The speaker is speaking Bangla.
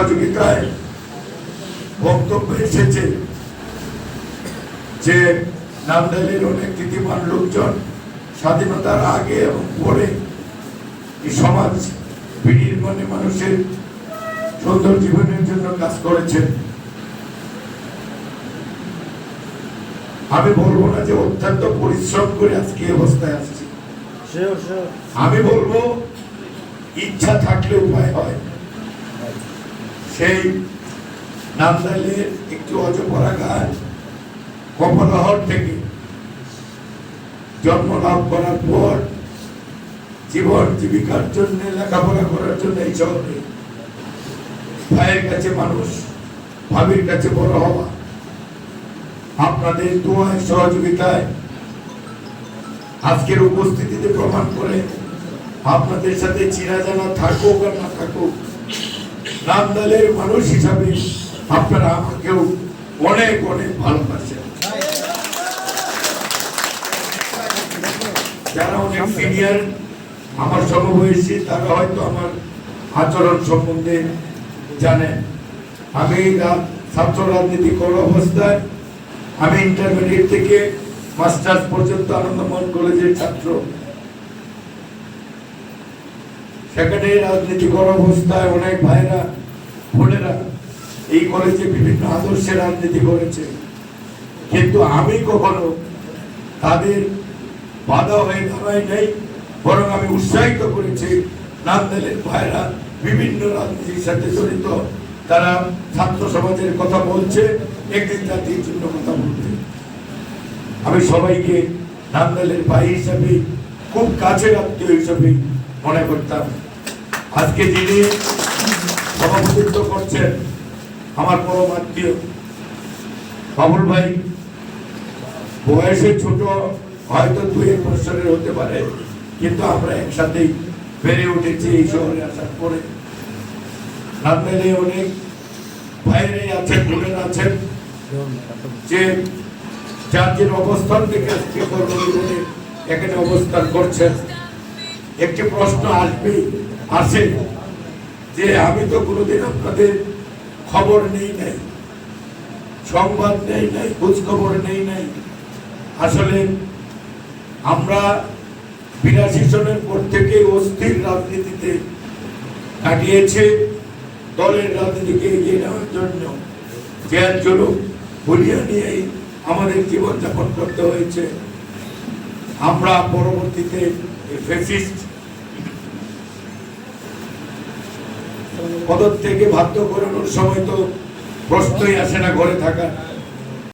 সহযোগিতায় বক্তব্য এসেছে যে নান্দাইলের অনেক নীতিমান লোকজন স্বাধীনতার আগে এবং পরে এই সমাজ বিনির্মাণে মানুষের সুন্দর জীবনের জন্য কাজ করেছেন। আমি বলবো না যে অত্যন্ত পরিশ্রম করে আজকে অবস্থায় আসছি, আমি বলবো ইচ্ছা থাকলে উপায় হয়। সেই নান্দাইলের একটু অজপরা গাছ কপলহর থেকে জন্ম লাভ করার পর জীবন জীবিকার জন্য লেখাপড়া করার জন্য এই শহরে ভাইয়ের কাছে মানুষ, ভাবির কাছে বড় হওয়া, আপনাদের দোয়ায় সহযোগিতায় আজকের উপস্থিতিতে প্রমাণ করে আপনাদের সাথে চিনা জানা থাকুক আর না থাকুক, নান্দাইলের মানুষ হিসাবে আপনারা আমাকেও অনেক অনেক ভালোবাসেন। যারা অনেক সিনিয়র আমার সমবয়সী তারা হয়তো আমার আচরণ সম্বন্ধে জানেন। আমি ছাত্র রাজনীতি করা অবস্থায় আমি ইন্টারমিডিয়েট থেকে মাস্টার্স পর্যন্ত আনন্দমোহন কলেজের ছাত্র। সেখানে রাজনীতি করা অবস্থায় অনেক ভাইরা বোনেরা এই কলেজে বিভিন্ন আদর্শে রাজনীতি করেছে, কিন্তু আমি কখনো তাদের বাধা হয়ে দাঁড়াই নাই, বরং আমি উৎসাহিত করেছি নান্দাইলের ভাইরা বিভিন্ন রাজনীতির সাথে জড়িত, তারা ছাত্র সমাজের কথা বলছে, একদিন জাতির জন্য কথা বলতে। আমি সবাইকে নান্দাইলের ভাই হিসাবে, খুব কাছের আত্মীয় হিসাবে মনে করতাম। আজকে যিনি সভাপতিত্ব করছেন আমার পরম আত্মীয় বাবুল ভাই, বয়সে ছোট, হয়তো 2-1 বছরের হতে পারে, কিন্তু আমরা একসাথেই বেড়ে উঠেছি এই শহরে আসার পরে। নান্দাইলে অনেক ভাইরাই আছেন, বোনেরা আছেন, যে যার যে অবস্থান থেকে আজকে কর্মজীবনে এখানে অবস্থান করছেন। একটি প্রশ্ন আসে যে আমি তো কোনোদিন আপনাদের খবর নেই নাই, সংবাদ নেই নাই, খোঁজ খবর নেই নাই। আসলে আমরা 82 সনের পর থেকে অস্থির রাজনীতিতে কাটিয়েছে, দলের রাজনীতিকে এগিয়ে নেওয়ার জন্য জেল জুলুম বলিয়া নিয়েই আমাদের জীবনযাপন করতে হয়েছে। আমরা পরবর্তীতে ফ্যাসিস্ট পদত্যাগে বাধ্য করানোর সময় তো প্রশ্নই আসে না ঘরে থাকা।